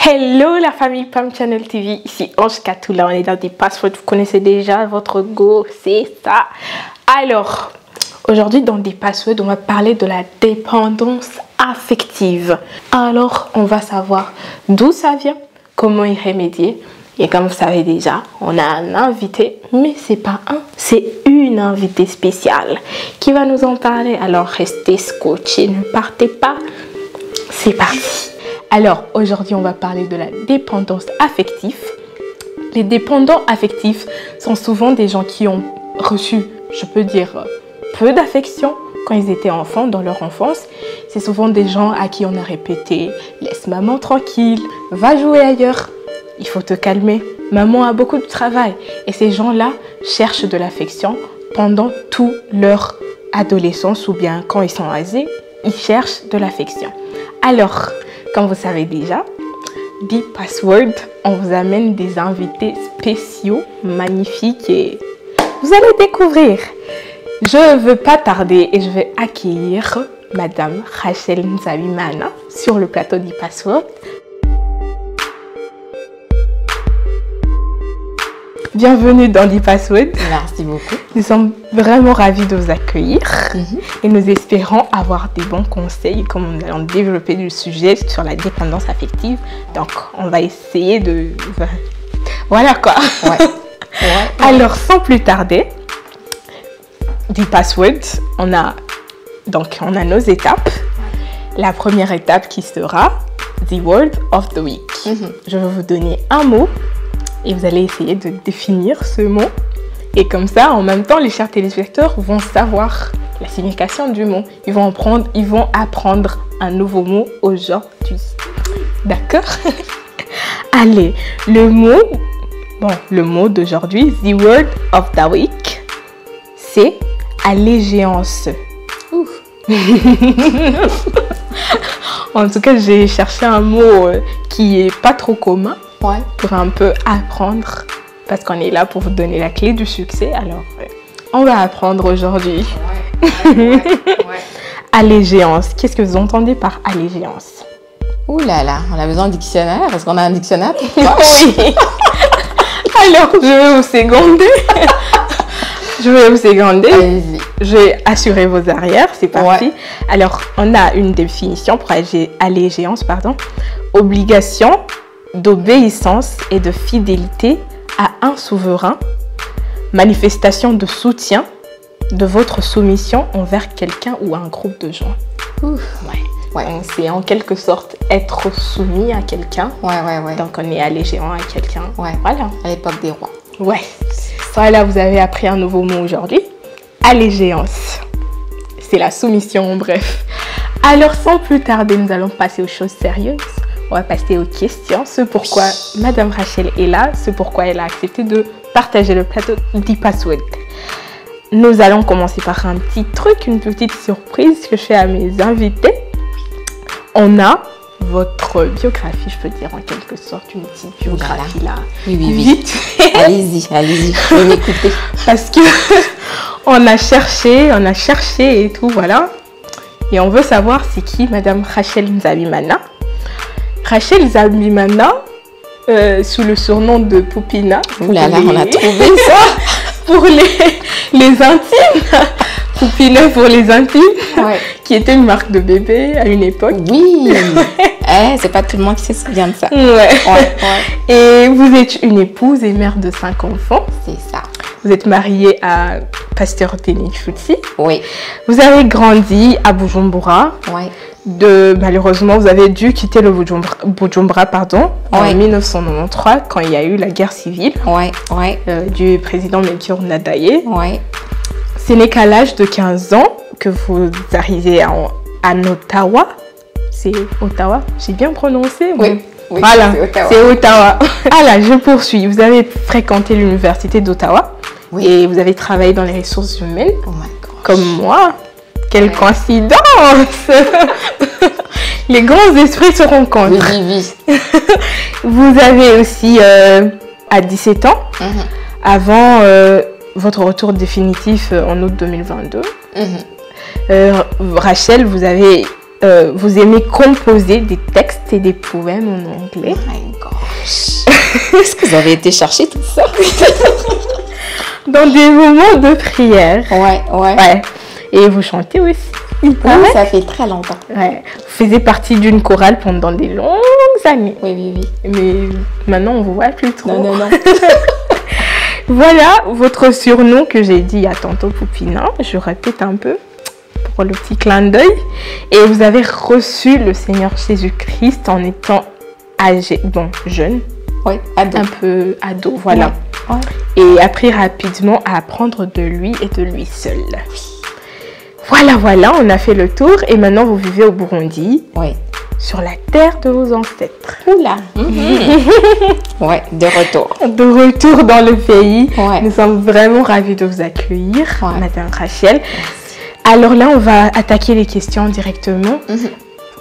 Hello la famille Pam Channel TV, ici Ange Katoula, on est dans des passwords, vous connaissez déjà votre go, c'est ça. Alors, aujourd'hui dans des passwords, on va parler de la dépendance affective. Alors, on va savoir d'où ça vient, comment y remédier. Et comme vous savez déjà, on a un invité, mais c'est pas un, c'est une invitée spéciale qui va nous en parler. Alors, restez scotchés, ne partez pas, c'est parti. Alors, aujourd'hui, on va parler de la dépendance affective. Les dépendants affectifs sont souvent des gens qui ont reçu, je peux dire, peu d'affection quand ils étaient enfants, dans leur enfance. C'est souvent des gens à qui on a répété « Laisse maman tranquille, va jouer ailleurs, il faut te calmer, maman a beaucoup de travail ». Et ces gens-là cherchent de l'affection pendant toute leur adolescence ou bien quand ils sont âgés, ils cherchent de l'affection. Alors, comme vous savez déjà, Deep Password, on vous amène des invités spéciaux, magnifiques et vous allez découvrir. Je ne veux pas tarder et je vais accueillir Madame Rachel Nzabimana sur le plateau Deep Password. Bienvenue dans Deep Password. Merci beaucoup. Nous sommes vraiment ravis de vous accueillir et nous espérons avoir des bons conseils comme nous allons développer le sujet sur la dépendance affective. Donc, on va essayer de... Voilà quoi. Ouais. Alors, sans plus tarder, Deep Password, on a nos étapes. La première étape qui sera The Word of the Week. Je vais vous donner un mot. Et vous allez essayer de définir ce mot. Et comme ça, en même temps, les chers téléspectateurs vont savoir la signification du mot. Ils vont apprendre un nouveau mot aujourd'hui. D'accord? Allez, le mot d'aujourd'hui, the word of the week, c'est allégeance. En tout cas, j'ai cherché un mot qui est pas trop commun. Ouais. Pour un peu apprendre, parce qu'on est là pour vous donner la clé du succès. Alors, on va apprendre aujourd'hui. Ouais. Allégeance. Qu'est-ce que vous entendez par allégeance? Ouh là là, on a besoin d'un dictionnaire. Est-ce qu'on a un dictionnaire pour toi? Oui. Alors, je vais vous seconder. Allez-y. Je vais assurer vos arrières. C'est parti. Ouais. Alors, on a une définition pour allégeance, obligation d'obéissance et de fidélité à un souverain, manifestation de soutien de votre soumission envers quelqu'un ou un groupe de gens. Ouais. C'est en quelque sorte être soumis à quelqu'un. Ouais. Donc on est allégeant à quelqu'un. Ouais. Voilà. À l'époque des rois. Ouais. Voilà, vous avez appris un nouveau mot aujourd'hui. Allégeance. C'est la soumission en bref. Alors sans plus tarder, nous allons passer aux choses sérieuses. On va passer aux questions, ce pourquoi Madame Rachel est là, ce pourquoi elle a accepté de partager le plateau Deep Password. Nous allons commencer par un petit truc, une petite surprise que je fais à mes invités. On a votre biographie, je peux dire en quelque sorte, une petite biographie là. Oui. Vite. Allez-y, je vais m'écouter. Parce que on a cherché et tout, voilà. Et on veut savoir c'est qui Madame Rachel Nzabimana. Rachel Nzabimana, sous le surnom de Poupina. Ouh là là, on a trouvé ça. Pour les intimes. Poupina pour les intimes. Ouais. Qui était une marque de bébé à une époque. Oui. C'est pas tout le monde qui se souvient de ça. Ouais. Et vous êtes une épouse et mère de 5 enfants. C'est ça. Vous êtes mariée à Pasteur Tenichouti. Oui. Vous avez grandi à Bujumbura. Oui. Malheureusement, vous avez dû quitter le Bujumbura en 1993 quand il y a eu la guerre civile du président Melchior Ndadaye. Ce n'est qu'à l'âge de 15 ans que vous arrivez à Ottawa. C'est Ottawa? J'ai bien prononcé? Oui. Voilà, c'est Ottawa. Alors, je poursuis. Vous avez fréquenté l'université d'Ottawa et vous avez travaillé dans les ressources humaines. Oh my gosh. Comme moi. Quelle coïncidence! Les grands esprits se rencontrent. Oui. Vous avez aussi, à 17 ans, avant votre retour définitif en août 2022, Rachel, vous avez vous aimez composer des textes et des poèmes en anglais. Oh my gosh. Est-ce que vous avez été chercher tout ça? Dans des moments de prière. Ouais. Et vous chantez aussi. Oui, ça fait très longtemps. Ouais. Vous faisiez partie d'une chorale pendant des longues années. Oui. Mais maintenant, on vous voit plus trop. Non. Voilà votre surnom que j'ai dit il y a tantôt, Poupina. Je répète un peu pour le petit clin d'œil. Et vous avez reçu le Seigneur Jésus-Christ en étant âgé, jeune. Oui, ado. Un peu ado, voilà. Ouais. Et appris rapidement à apprendre de lui et de lui seul. Voilà, on a fait le tour et maintenant vous vivez au Burundi. Oui. Sur la terre de vos ancêtres. Oula. Ouais, de retour. De retour dans le pays. Ouais. Nous sommes vraiment ravis de vous accueillir, Madame Rachel. Merci. Alors là, on va attaquer les questions directement.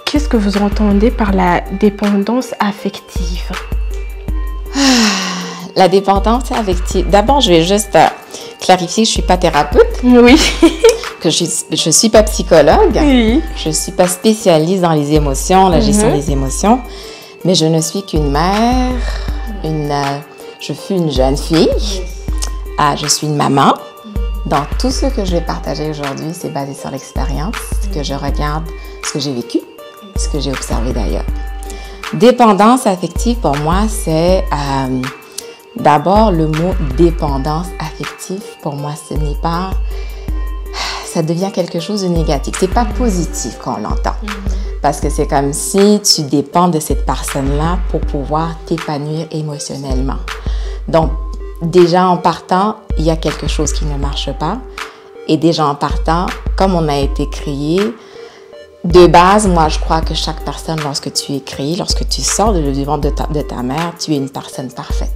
Qu'est-ce que vous entendez par la dépendance affective? La dépendance affective. D'abord, je vais juste clarifier que je ne suis pas thérapeute. Oui. Que je ne suis pas psychologue. Oui. Je ne suis pas spécialiste dans les émotions, la gestion des émotions. Mais je ne suis qu'une mère. Je suis une jeune fille. Je suis une maman. Dans tout ce que je vais partager aujourd'hui, c'est basé sur l'expérience, ce que je regarde, ce que j'ai vécu, ce que j'ai observé d'ailleurs. Dépendance affective, pour moi, c'est d'abord le mot dépendance affective. Pour moi, ce n'est pas... Ça devient quelque chose de négatif. C'est pas positif quand on l'entend. Parce que c'est comme si tu dépends de cette personne-là pour pouvoir t'épanouir émotionnellement. Donc, déjà en partant, il y a quelque chose qui ne marche pas. Et déjà en partant, comme on a été créé, de base, moi, je crois que chaque personne, lorsque tu es créé, lorsque tu sors du ventre de ta mère, tu es une personne parfaite.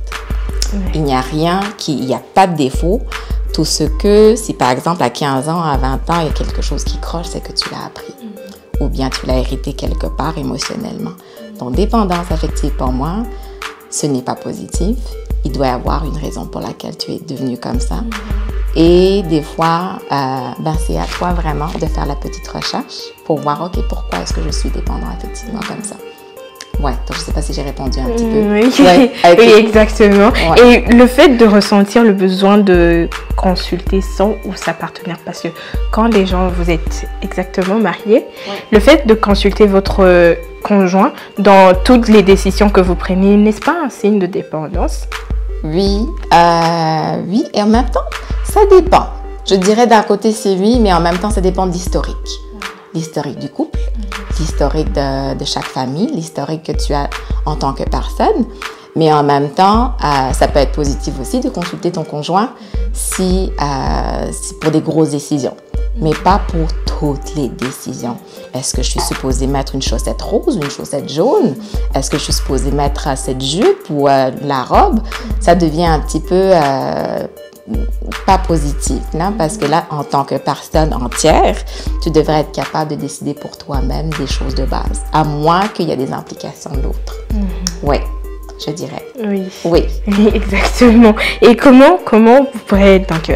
Il n'y a rien, il n'y a pas de défaut. Tout ce que, si par exemple à 15 ans, à 20 ans, il y a quelque chose qui croche, c'est que tu l'as appris. Ou bien tu l'as hérité quelque part émotionnellement. Donc, dépendance affective pour moi, ce n'est pas positif. Il doit y avoir une raison pour laquelle tu es devenu comme ça. Et des fois, c'est à toi vraiment de faire la petite recherche pour voir, OK, pourquoi est-ce que je suis dépendant affectivement comme ça? Ouais, donc je ne sais pas si j'ai répondu un petit peu. Oui, exactement. Ouais. Et le fait de ressentir le besoin de consulter son ou sa partenaire, parce que quand les gens, vous êtes exactement mariés, le fait de consulter votre conjoint dans toutes les décisions que vous prenez, n'est-ce pas un signe de dépendance? Oui, et en même temps, ça dépend. Je dirais d'un côté c'est oui, mais en même temps ça dépend de l'historique. L'historique du couple, l'historique de chaque famille, l'historique que tu as en tant que personne. Mais en même temps, ça peut être positif aussi de consulter ton conjoint si pour des grosses décisions, mais pas pour toutes les décisions. Est-ce que je suis supposée mettre une chaussette rose, une chaussette jaune? Est-ce que je suis supposée mettre cette jupe ou la robe? Ça devient un petit peu pas positif, là, parce que là, en tant que personne entière, tu devrais être capable de décider pour toi-même des choses de base, à moins qu'il y ait des implications de l'autre. Oui, je dirais. Oui, exactement. Et comment vous pourrez, donc,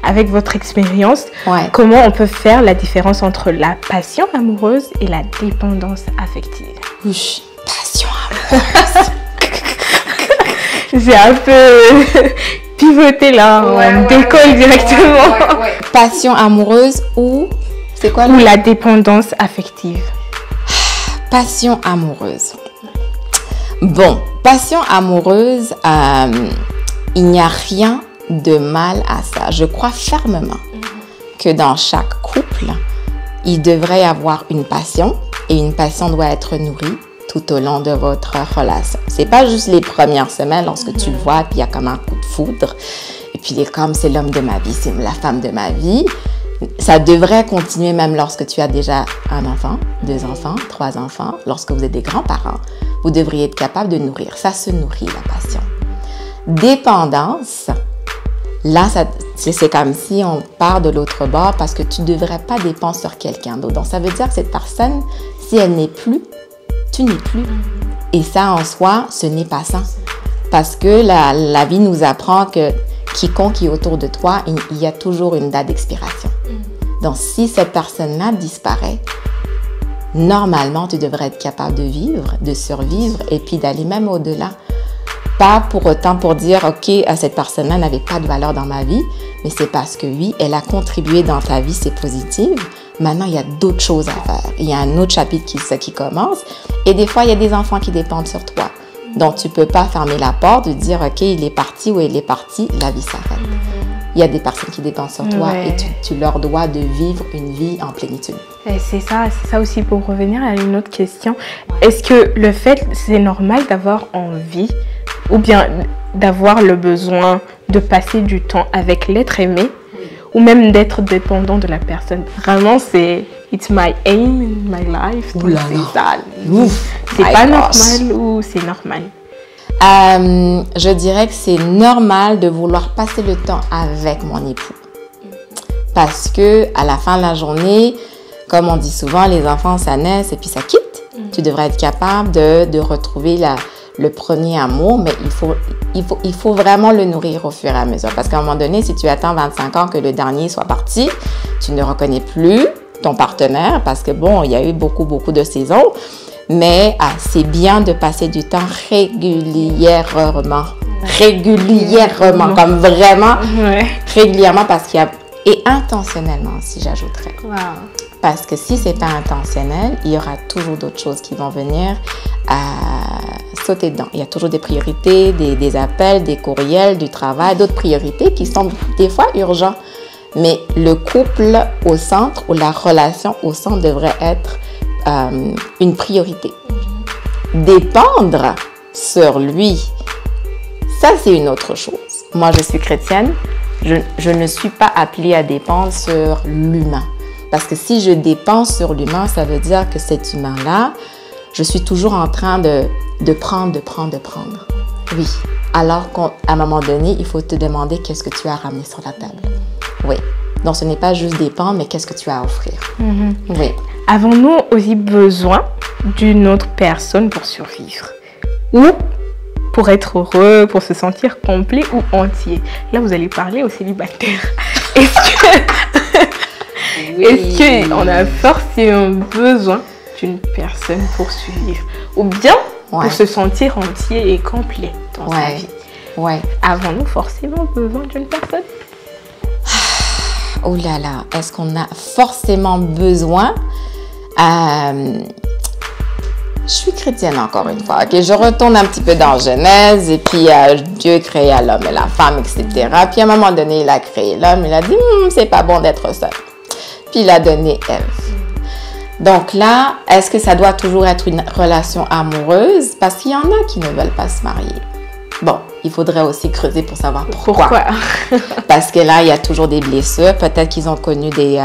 avec votre expérience, comment on peut faire la différence entre la passion amoureuse et la dépendance affective? Passion amoureuse. J'ai un peu pivoté là, on décolle directement. Passion amoureuse ou c'est quoi? Ou la dépendance affective. Passion amoureuse. Bon, passion amoureuse, il n'y a rien de mal à ça. Je crois fermement que dans chaque couple, il devrait y avoir une passion et une passion doit être nourrie tout au long de votre relation. C'est pas juste les premières semaines lorsque tu le vois puis il y a comme un coup de foudre et puis il est comme c'est l'homme de ma vie, c'est la femme de ma vie. Ça devrait continuer même lorsque tu as déjà un enfant, 2 enfants, 3 enfants. Lorsque vous êtes des grands-parents, vous devriez être capable de nourrir. Ça se nourrit, la passion. Dépendance, là, c'est comme si on part de l'autre bord parce que tu ne devrais pas dépendre sur quelqu'un d'autre. Donc, ça veut dire que cette personne, si elle n'est plus, tu n'es plus. Et ça, en soi, ce n'est pas ça. Parce que la vie nous apprend que quiconque est autour de toi, il y a toujours une date d'expiration. Donc, si cette personne-là disparaît, normalement, tu devrais être capable de vivre, de survivre et puis d'aller même au-delà. Pas pour autant pour dire, OK, cette personne-là n'avait pas de valeur dans ma vie, mais c'est parce que oui, elle a contribué dans ta vie, c'est positif. Maintenant, il y a d'autres choses à faire. Il y a un autre chapitre qui commence. Et des fois, il y a des enfants qui dépendent sur toi. Donc, tu ne peux pas fermer la porte, de dire, OK, il est parti ou elle est partie, la vie s'arrête. Il y a des personnes qui dépendent sur toi et tu leur dois de vivre une vie en plénitude. C'est ça aussi pour revenir à une autre question. Est-ce que le fait, c'est normal d'avoir envie ou bien d'avoir le besoin de passer du temps avec l'être aimé ou même d'être dépendant de la personne? Vraiment, c'est it's my aim in my life. C'est pas normal ou c'est normal? Je dirais que c'est normal de vouloir passer le temps avec mon époux. Parce que à la fin de la journée, comme on dit souvent, les enfants, ça naît et puis ça quitte. Tu devrais être capable de retrouver le premier amour, mais il faut vraiment le nourrir au fur et à mesure. Parce qu'à un moment donné, si tu attends 25 ans que le dernier soit parti, tu ne reconnais plus ton partenaire parce que bon, il y a eu beaucoup de saisons. Mais c'est bien de passer du temps régulièrement, comme vraiment régulièrement parce qu'il y a, et intentionnellement aussi, j'ajouterais. Wow. Parce que si c'est pas intentionnel, il y aura toujours d'autres choses qui vont venir sauter dedans. Il y a toujours des priorités, des appels, des courriels, du travail, d'autres priorités qui sont des fois urgents. Mais le couple au centre ou la relation au centre devrait être une priorité. Dépendre sur lui, ça c'est une autre chose. Moi je suis chrétienne, je ne suis pas appelée à dépendre sur l'humain. Parce que si je dépends sur l'humain, ça veut dire que cet humain-là, je suis toujours en train de prendre. Oui. Alors qu'à un moment donné, il faut te demander qu'est-ce que tu as ramené sur la table. Oui. Donc ce n'est pas juste dépendre, mais qu'est-ce que tu as à offrir. Oui. Avons-nous aussi besoin d'une autre personne pour survivre? Ou pour être heureux, pour se sentir complet ou entier? Là, vous allez parler aux célibataires. Est-ce qu'on a forcément besoin d'une personne pour survivre? Ou bien pour se sentir entier et complet dans sa vie? Avons-nous forcément besoin d'une personne? Oh là là, est-ce qu'on a forcément besoin? Je suis chrétienne encore une fois. Okay? Je retourne un petit peu dans Genèse et puis Dieu créa l'homme et la femme, etc. Puis à un moment donné, il a créé l'homme. Il a dit, c'est pas bon d'être seul. Puis il a donné Ève. Donc là, est-ce que ça doit toujours être une relation amoureuse? Parce qu'il y en a qui ne veulent pas se marier. Bon, il faudrait aussi creuser pour savoir pourquoi. Parce que là, il y a toujours des blessures. Peut-être qu'ils ont connu des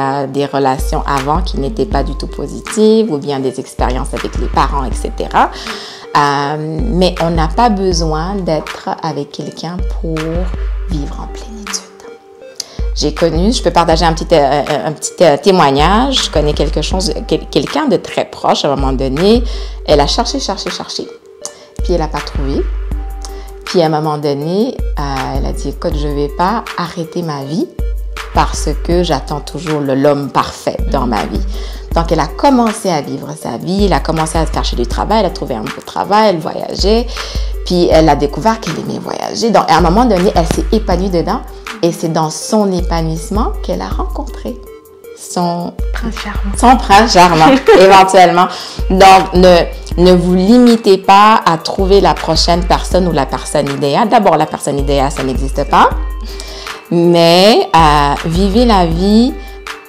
relations avant qui n'étaient pas du tout positives ou bien des expériences avec les parents, etc. Mais on n'a pas besoin d'être avec quelqu'un pour vivre en plénitude. J'ai connu, je peux partager un petit témoignage. Je connais quelqu'un de très proche. À un moment donné, elle a cherché. Puis elle n'a pas trouvé. Puis à un moment donné, elle a dit, écoute, je ne vais pas arrêter ma vie parce que j'attends toujours l'homme parfait dans ma vie. Donc, elle a commencé à vivre sa vie, elle a commencé à chercher du travail, elle a trouvé un beau travail, elle voyageait. Puis elle a découvert qu'elle aimait voyager. Donc, à un moment donné, elle s'est épanouie dedans et c'est dans son épanouissement qu'elle a rencontré son prince charmant, éventuellement. Donc, ne vous limitez pas à trouver la prochaine personne ou la personne idéale. D'abord, la personne idéale, ça n'existe pas. Mais vivez la vie.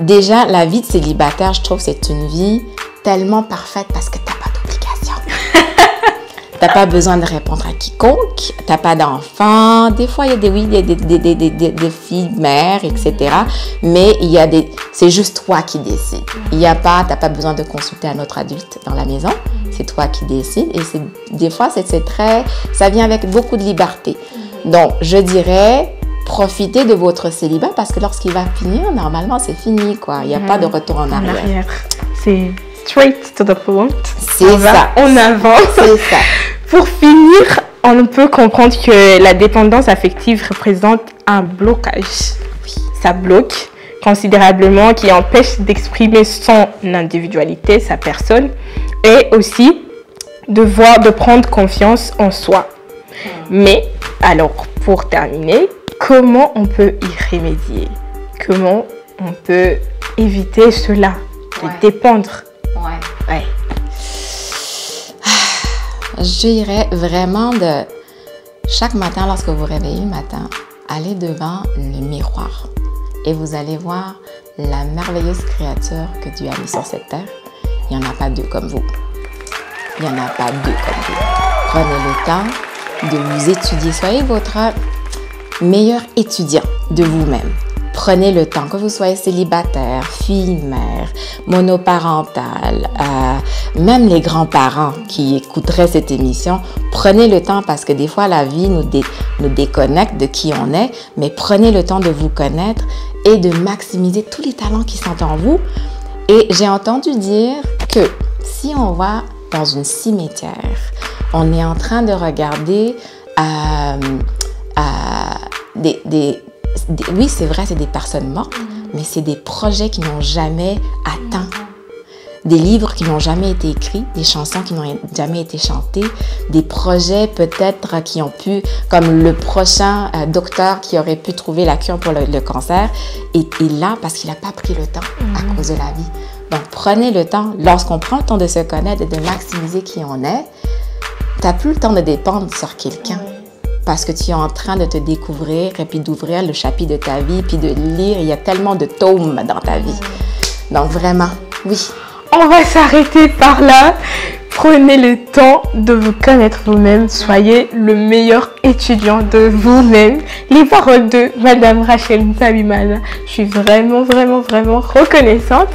Déjà, la vie de célibataire, je trouve que c'est une vie tellement parfaite parce que tu n'as pas d'obligation. Tu n'as pas besoin de répondre à quiconque. Tu n'as pas d'enfants. Des fois, il y a des filles mères, etc. Mais c'est juste toi qui décides. Tu n'as pas besoin de consulter un autre adulte dans la maison. C'est toi qui décides. Et des fois, ça vient avec beaucoup de liberté. Donc, je dirais, profitez de votre célibat parce que lorsqu'il va finir, normalement, c'est fini, quoi. Il n'y a pas de retour en arrière. C'est straight to the point. C'est ça. On avance. C'est ça. Pour finir, on peut comprendre que la dépendance affective représente un blocage. Oui. Ça bloque considérablement, qui empêche d'exprimer son individualité, sa personne, et aussi de prendre confiance en soi. Mais, alors, pour terminer, comment on peut y remédier? Comment on peut éviter cela, de dépendre? Ouais. Je dirais vraiment de chaque matin, lorsque vous vous réveillez le matin, allez devant le miroir et vous allez voir la merveilleuse créature que Dieu a mise sur cette terre. Il n'y en a pas deux comme vous. Il n'y en a pas deux comme vous. Prenez le temps de vous étudier. Soyez votre meilleur étudiant de vous-même. Prenez le temps, que vous soyez célibataire, fille, mère, monoparentale, même les grands-parents qui écouteraient cette émission, prenez le temps parce que des fois la vie nous déconnecte de qui on est, mais prenez le temps de vous connaître et de maximiser tous les talents qui sont en vous. Et j'ai entendu dire que si on va dans une cimetière, on est en train de regarder oui, c'est vrai, c'est des personnes mortes, mais c'est des projets qui n'ont jamais atteint. Des livres qui n'ont jamais été écrits, des chansons qui n'ont jamais été chantées, des projets peut-être qui ont pu, comme le prochain docteur qui aurait pu trouver la cure pour le cancer, est là parce qu'il n'a pas pris le temps à cause de la vie. Donc, prenez le temps, lorsqu'on prend le temps de se connaître et de maximiser qui on est, tu n'as plus le temps de dépendre sur quelqu'un. Parce que tu es en train de te découvrir et puis d'ouvrir le chapitre de ta vie, puis de lire. Il y a tellement de tomes dans ta vie. Donc vraiment, oui. On va s'arrêter par là. Prenez le temps de vous connaître vous-même. Soyez le meilleur étudiant de vous-même. Les paroles de Madame Rachel Ntabimana. Je suis vraiment reconnaissante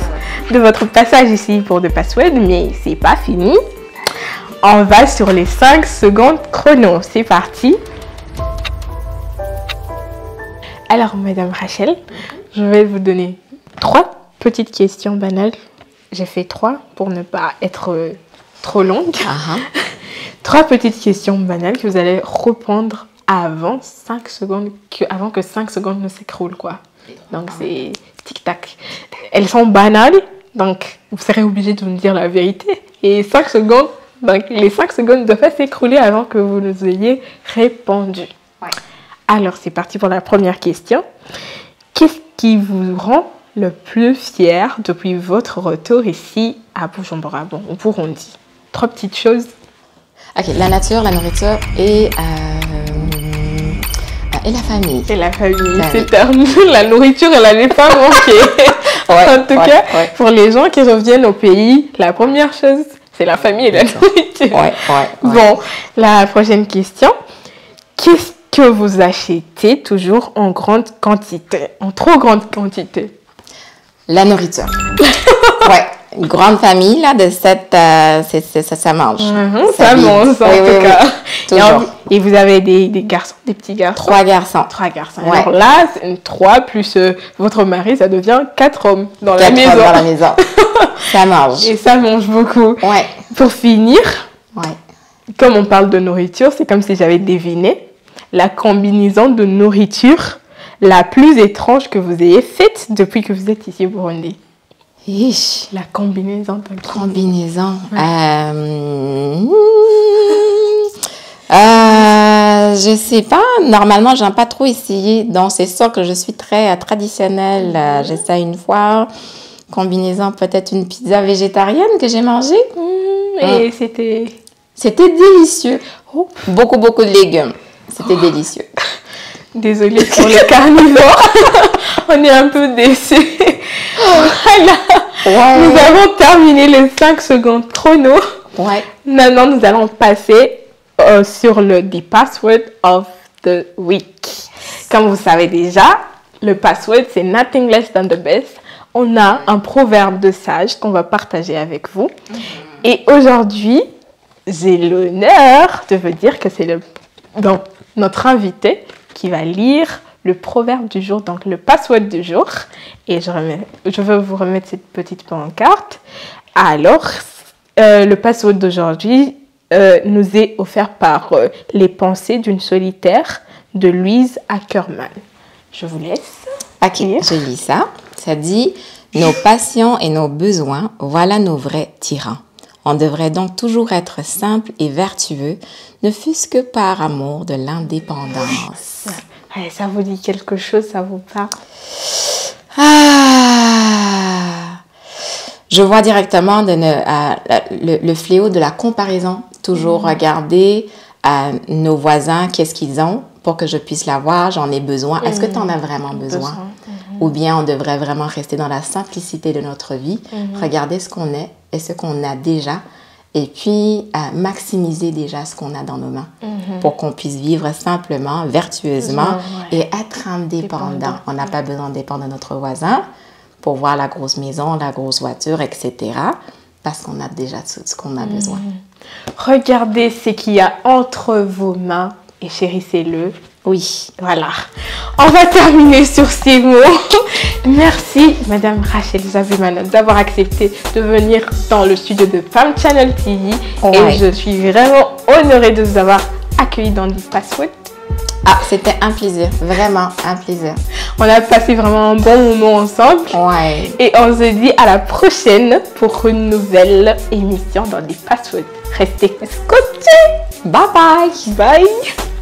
de votre passage ici pour The Password, mais c'est pas fini. On va sur les 5 secondes chrono. C'est parti. Alors, Madame Rachel, je vais vous donner 3 petites questions banales. J'ai fait 3 pour ne pas être trop longue. 3 petites questions banales que vous allez répondre avant 5 secondes, avant que 5 secondes ne s'écroulent, quoi. Donc, c'est tic-tac. Elles sont banales, donc vous serez obligé de me dire la vérité. Et 5 secondes, donc les 5 secondes doivent s'écrouler avant que vous nous ayez répondu. Ouais. Alors, c'est parti pour la première question. Qu'est-ce qui vous rend le plus fier depuis votre retour ici à Bujumbura, bon, au Burundi? 3 petites choses. Ok, la nature, la nourriture et la famille. Et la famille, c'est terminé. La nourriture, elle n'allait pas manquer. En tout cas, pour les gens qui reviennent au pays, la première chose, c'est la famille et la nourriture. Bon, la prochaine question. Qu'est-ce que vous achetez toujours en grande quantité, en trop grande quantité? La nourriture. Une grande famille, là, de 7, ça mange. Ça mange, en tout cas. Toujours. Et vous avez des garçons, des petits garçons? 3 garçons. 3 garçons. Ouais. Alors là, 3 plus votre mari, ça devient 4 hommes dans la maison. 4 hommes dans la maison. Ça mange. Et ça mange beaucoup. Pour finir, comme on parle de nourriture, c'est comme si j'avais deviné la combinaison de nourriture la plus étrange que vous ayez faite depuis que vous êtes ici au Burundi. La combinaison. Je sais pas. Normalement, j'aime pas trop essayer. Donc, c'est sûr que je suis très traditionnelle. J'essaie une fois. Combinaison, peut-être une pizza végétarienne que j'ai mangée. Et c'était délicieux. Beaucoup de légumes. C'était délicieux. Désolée pour le carnivore. On est un peu déçus. Voilà. Nous avons terminé les 5 secondes chrono. Maintenant, nous allons passer sur the password of the week. Comme vous savez déjà, le password, c'est nothing less than the best. On a un proverbe de sage qu'on va partager avec vous. Et aujourd'hui, j'ai l'honneur de vous dire que c'est notre invité qui va lire le proverbe du jour, donc le password du jour. Et je veux vous remettre cette petite pancarte. Alors, le password d'aujourd'hui nous est offert par Les pensées d'une solitaire de Louise Ackerman. Je vous laisse. Ok, je lis ça. Ça dit, nos passions et nos besoins, voilà nos vrais tyrans. On devrait donc toujours être simple et vertueux, ne fût-ce que par amour de l'indépendance. Ouais, ça vous dit quelque chose, ça vous parle? Je vois directement le fléau de la comparaison. Toujours regarder nos voisins, qu'est-ce qu'ils ont pour que je puisse l'avoir, j'en ai besoin. Est-ce que tu en as vraiment besoin? Ou bien on devrait vraiment rester dans la simplicité de notre vie, regarder ce qu'on est et ce qu'on a déjà, et puis maximiser déjà ce qu'on a dans nos mains pour qu'on puisse vivre simplement, vertueusement et être indépendant. On n'a pas besoin de dépendre de notre voisin pour voir la grosse maison, la grosse voiture, etc. parce qu'on a déjà tout ce qu'on a besoin. Regardez ce qu'il y a entre vos mains et chérissez-le. Oui. Voilà. On va terminer sur ces mots. Merci, Madame Rachel Zabimana, d'avoir accepté de venir dans le studio de Femme Channel TV. Et je suis vraiment honorée de vous avoir accueilli dans du Password. Ah, c'était un plaisir, vraiment un plaisir. On a passé vraiment un bon moment ensemble. Ouais. Et on se dit à la prochaine pour une nouvelle émission dans des Passwords. Restez scotchés. Bye bye. Bye.